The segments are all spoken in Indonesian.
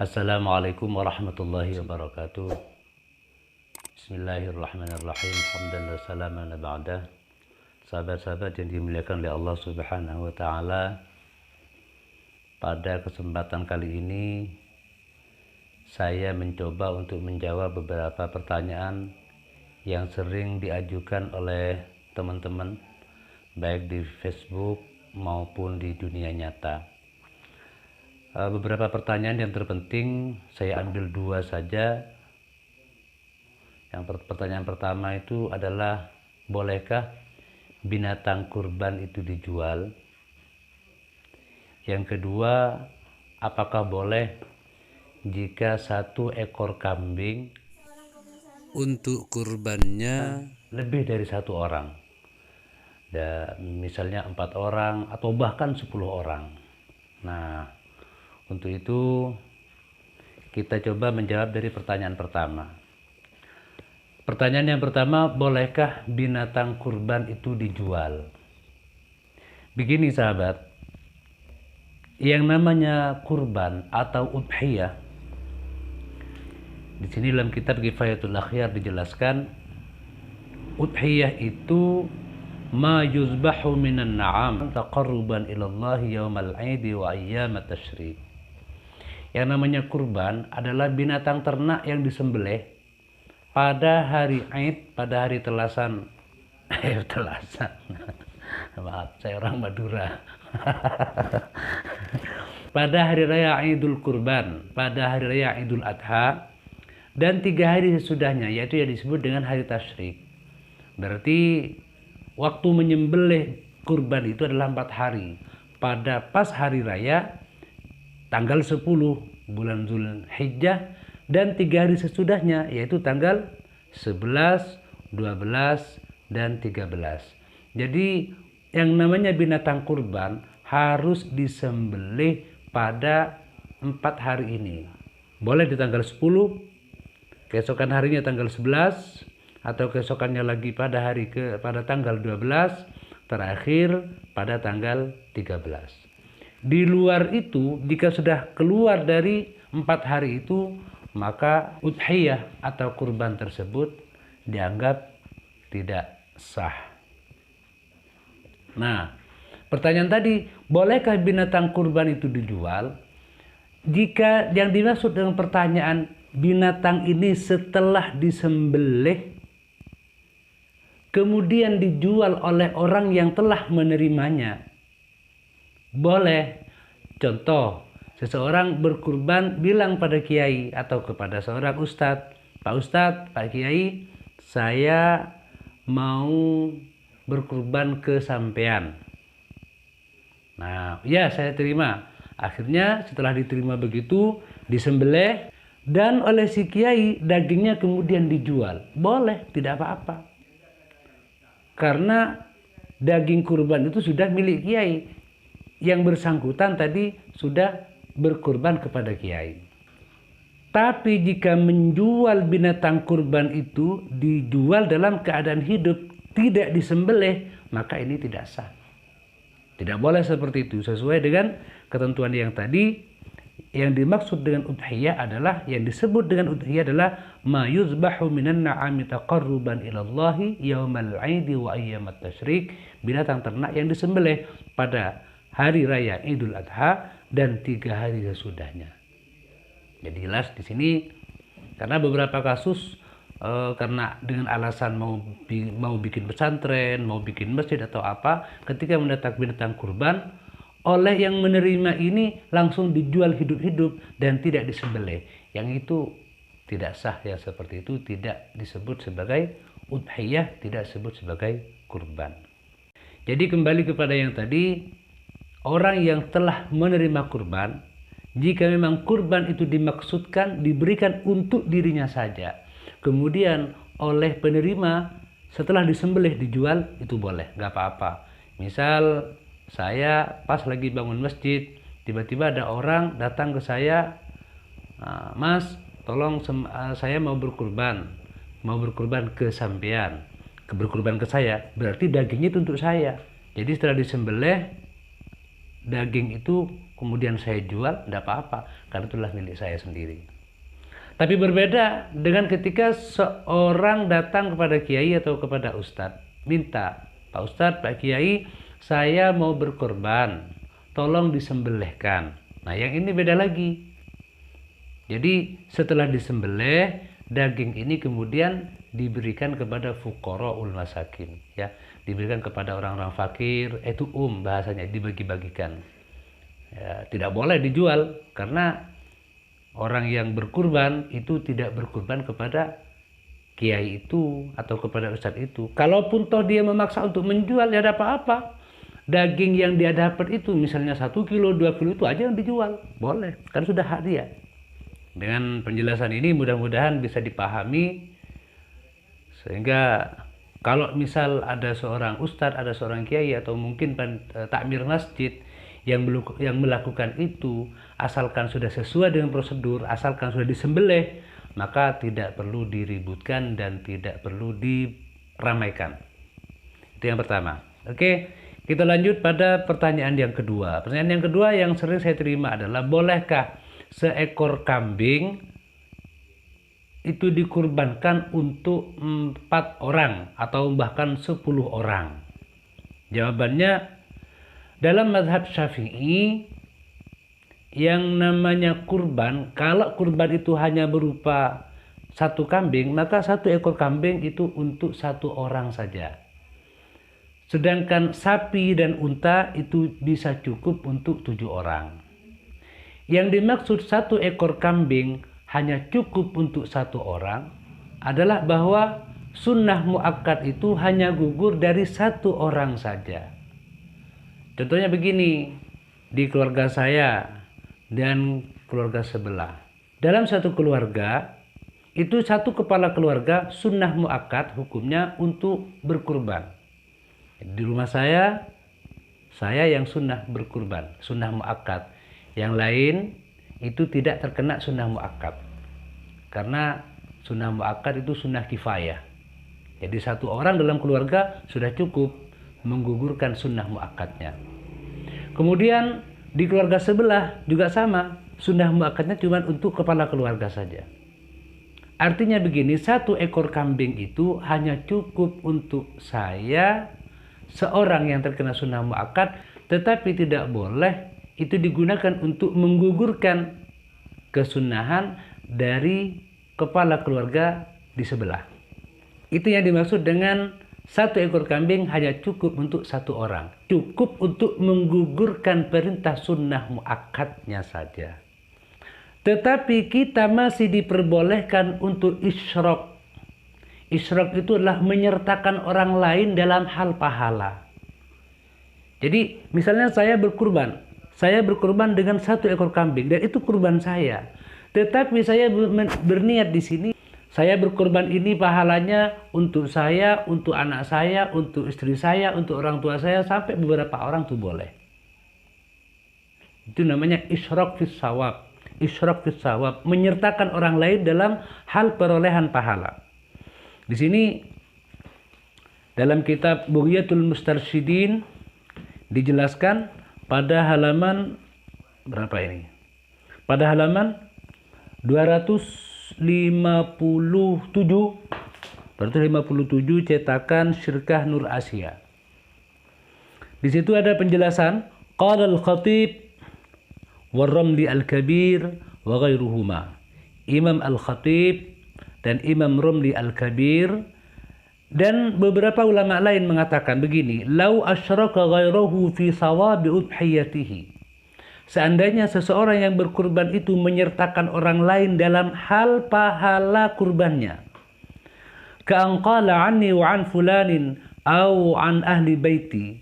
Assalamualaikum warahmatullahi wabarakatuh. Bismillahirrahmanirrahim. Hamdan wa salaman ba'da. Sahabat-sahabat yang dimuliakan oleh Allah Subhanahu wa taala. Pada kesempatan kali ini saya mencoba untuk menjawab beberapa pertanyaan yang sering diajukan oleh teman-teman baik di Facebook maupun di dunia nyata. Beberapa pertanyaan yang terpenting saya ambil dua saja. Pertanyaan pertama itu adalah, bolehkah binatang kurban itu dijual? Yang kedua, apakah boleh jika satu ekor kambing untuk kurbannya lebih dari satu orang? Misalnya 4 orang atau bahkan 10 orang. Nah, untuk itu kita coba menjawab dari pertanyaan pertama. Pertanyaan yang pertama, bolehkah binatang kurban itu dijual? Begini sahabat, yang namanya kurban atau udhiyah, di sini dalam kitab Kifayatul Akhyar dijelaskan, udhiyah itu ma yuzbahu minan na'am taqarruban ilallahi yawmal 'aidi wa ayyamat tasyrik. Yang namanya kurban adalah binatang ternak yang disembelih pada hari Aid, pada hari telasan. Telasan. Maaf, saya orang Madura. Pada hari raya Idul Kurban, pada hari raya Idul Adha, dan 3 hari sesudahnya, yaitu yang disebut dengan hari tasyrik. Berarti waktu menyembelih kurban itu adalah 4 hari. Pada pas hari raya tanggal 10 bulan Zulhijjah, dan 3 hari sesudahnya, yaitu tanggal 11, 12, dan 13. Jadi yang namanya binatang kurban harus disembelih pada 4 hari ini. Boleh di tanggal 10, keesokan harinya tanggal 11, atau keesokannya lagi pada tanggal 12, terakhir pada tanggal 13. Di luar itu, jika sudah keluar dari 4 hari itu, maka udhiyah atau kurban tersebut dianggap tidak sah. Nah, pertanyaan tadi, bolehkah binatang kurban itu dijual? Jika yang dimaksud dengan pertanyaan binatang ini setelah disembelih kemudian dijual oleh orang yang telah menerimanya, boleh. Contoh, seseorang berkurban bilang pada kiai atau kepada seorang ustadz, Pak Ustadz, Pak Kiai, saya mau berkurban ke sampean. Nah, ya saya terima. Akhirnya setelah diterima begitu, disembelih, dan oleh si kiai dagingnya kemudian dijual. Boleh, tidak apa-apa. Karena daging kurban itu sudah milik kiai. Yang bersangkutan tadi sudah berkurban kepada kiai. Tapi jika menjual binatang kurban itu dijual dalam keadaan hidup, tidak disembelih, maka ini tidak sah. Tidak boleh seperti itu. Sesuai dengan ketentuan yang tadi, yang dimaksud dengan udhiyah adalah, yang disebut dengan udhiyah adalah ma yuzbahu minan na'ami taqarruban ilallahi yaumal 'aidi wa ayyamat tasyrik, binatang ternak yang disembelih pada hari raya Idul Adha dan 3 hari sesudahnya. Jadi jelas di sini, karena beberapa kasus karena dengan alasan mau bikin pesantren, mau bikin masjid atau apa, ketika mendatang binatang kurban, oleh yang menerima ini langsung dijual hidup-hidup dan tidak disembelih. Yang itu tidak sah, ya seperti itu tidak disebut sebagai udhiyah, tidak disebut sebagai kurban. Jadi kembali kepada yang tadi, orang yang telah menerima kurban, jika memang kurban itu dimaksudkan diberikan untuk dirinya saja, kemudian oleh penerima setelah disembelih dijual, itu boleh, nggak apa-apa. Misal saya pas lagi bangun masjid, tiba-tiba ada orang datang ke saya, Mas, tolong saya mau berkurban ke sampean, berkurban ke saya, berarti dagingnya itu untuk saya. Jadi setelah disembelih daging itu kemudian saya jual, tidak apa-apa, karena itulah milik saya sendiri. Tapi berbeda dengan ketika seorang datang kepada kiai atau kepada ustadz, minta, Pak Ustadz, Pak Kiai, saya mau berkorban, tolong disembelihkan. Nah, yang ini beda lagi. Jadi setelah disembelih, daging ini kemudian diberikan kepada fuqaraul masakin, ya, diberikan kepada orang-orang fakir, itu bahasanya, dibagi-bagikan. Ya, tidak boleh dijual karena orang yang berkurban itu tidak berkurban kepada kiai itu atau kepada ustadz itu. Kalaupun toh dia memaksa untuk menjual, ya ada apa-apa. Daging yang dia dapat itu misalnya 1 kilo, 2 kilo itu aja yang dijual. Boleh, kan sudah hak dia. Dengan penjelasan ini mudah-mudahan bisa dipahami, sehingga kalau misal ada seorang ustadz, ada seorang kiai atau mungkin takmir masjid yang melakukan itu, asalkan sudah sesuai dengan prosedur, asalkan sudah disembelih, maka tidak perlu diributkan dan tidak perlu diramaikan. Itu yang pertama. Oke, kita lanjut pada pertanyaan yang kedua. Pertanyaan yang kedua yang sering saya terima adalah, bolehkah seekor kambing itu dikurbankan untuk 4 orang atau bahkan 10 orang? Jawabannya, dalam mazhab Syafi'i, yang namanya kurban, kalau kurban itu hanya berupa 1 kambing, maka 1 ekor kambing itu untuk 1 orang saja. Sedangkan sapi dan unta itu bisa cukup untuk 7 orang. Yang dimaksud 1 ekor kambing hanya cukup untuk 1 orang adalah bahwa sunnah muakkad itu hanya gugur dari 1 orang saja. Contohnya begini, di keluarga saya dan keluarga sebelah. Dalam satu keluarga, itu 1 kepala keluarga sunnah muakkad hukumnya untuk berkurban. Di rumah saya yang sunnah berkurban, sunnah muakkad. Yang lain itu tidak terkena sunnah muakkad. Karena sunnah muakkad itu sunnah kifayah. Jadi 1 orang dalam keluarga sudah cukup menggugurkan sunnah muakkadnya. Kemudian di keluarga sebelah juga sama, sunnah muakkadnya cuma untuk kepala keluarga saja. Artinya begini, 1 ekor kambing itu hanya cukup untuk saya, seorang yang terkena sunnah muakkad, tetapi tidak boleh itu digunakan untuk menggugurkan kesunahan dari kepala keluarga di sebelah. Itu yang dimaksud dengan 1 ekor kambing hanya cukup untuk 1 orang. Cukup untuk menggugurkan perintah sunnah muakkadnya saja. Tetapi kita masih diperbolehkan untuk isyrok. Isyrok itu adalah menyertakan orang lain dalam hal pahala. Jadi misalnya saya berkurban dengan 1 ekor kambing dan itu kurban saya. Tetapi saya berniat di sini, saya berkorban ini pahalanya untuk saya, untuk anak saya, untuk istri saya, untuk orang tua saya, sampai beberapa orang tuh boleh. Itu namanya isyrok fis shawab. Isyrok fis shawab, menyertakan orang lain dalam hal perolehan pahala. Di sini dalam kitab Bughyatul Mustarsyidin dijelaskan pada halaman berapa ini? Pada halaman 257 cetakan Syirkah Nur Asia. Di situ ada penjelasan qala al-Khatib war-Ramli al-Kabir wa ghairuhuma. Imam al-Khatib dan Imam Ramli al-Kabir dan beberapa ulama lain mengatakan begini, lau asyraka ghairahu fi sawabi udhiyatihi. Seandainya seseorang yang berkurban itu menyertakan orang lain dalam hal pahala kurbannya. Ka'an qala anni wa an fulanin au an ahli baiti.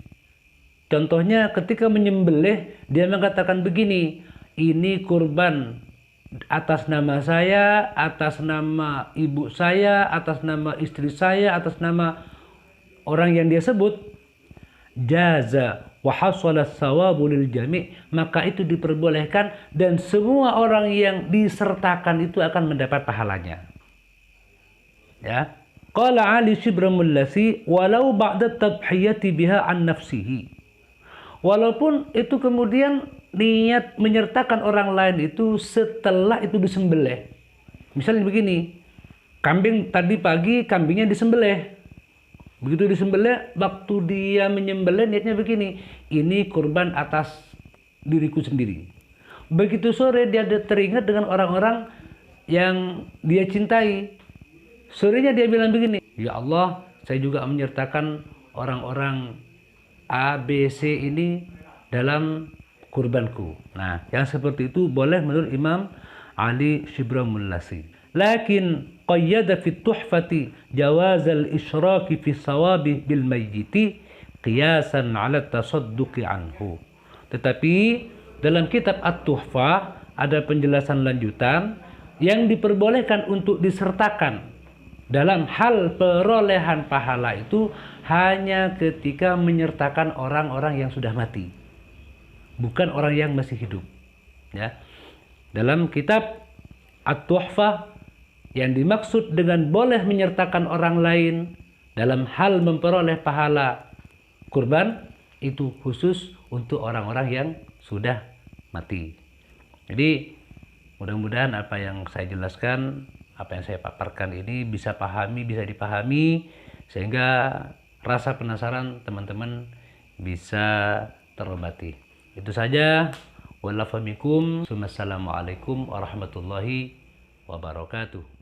Contohnya ketika menyembelih dia mengatakan begini, ini kurban atas nama saya, atas nama ibu saya, atas nama istri saya, atas nama orang yang dia sebut. Jaza wa hasala thawabu lil jami', maka itu diperbolehkan dan semua orang yang disertakan itu akan mendapat pahalanya. Ya. Qala Ali Shibramul Lasi walau ba'da tadhiyati biha an nafsihi Walaupun itu kemudian niat menyertakan orang lain itu setelah itu disembelih. Misalnya begini, kambing tadi pagi kambingnya disembelih. Begitu disembelih, waktu dia menyembelih niatnya begini, ini kurban atas diriku sendiri. Begitu sore dia teringat dengan orang-orang yang dia cintai. Sorenya dia bilang begini, ya Allah, saya juga menyertakan orang-orang A, B, C ini dalam kurbanku. Nah, yang seperti itu boleh menurut Imam Ali Shibramul-Lasi. Lakin qayyada fi tuhfati jawaz al-isyraki fi sawabi bil mayyiti qiyasan 'ala tasadduqi anhu. Tetapi dalam kitab At-Tuhfah ada penjelasan lanjutan yang diperbolehkan untuk disertakan dalam hal perolehan pahala itu hanya ketika menyertakan orang-orang yang sudah mati, bukan orang yang masih hidup. Ya. Dalam kitab At-Tuhfah yang dimaksud dengan boleh menyertakan orang lain dalam hal memperoleh pahala kurban itu khusus untuk orang-orang yang sudah mati. Jadi mudah-mudahan apa yang saya jelaskan, apa yang saya paparkan ini bisa dipahami sehingga rasa penasaran teman-teman bisa terobati. Itu saja. Wassalamualaikum warahmatullahi wabarakatuh.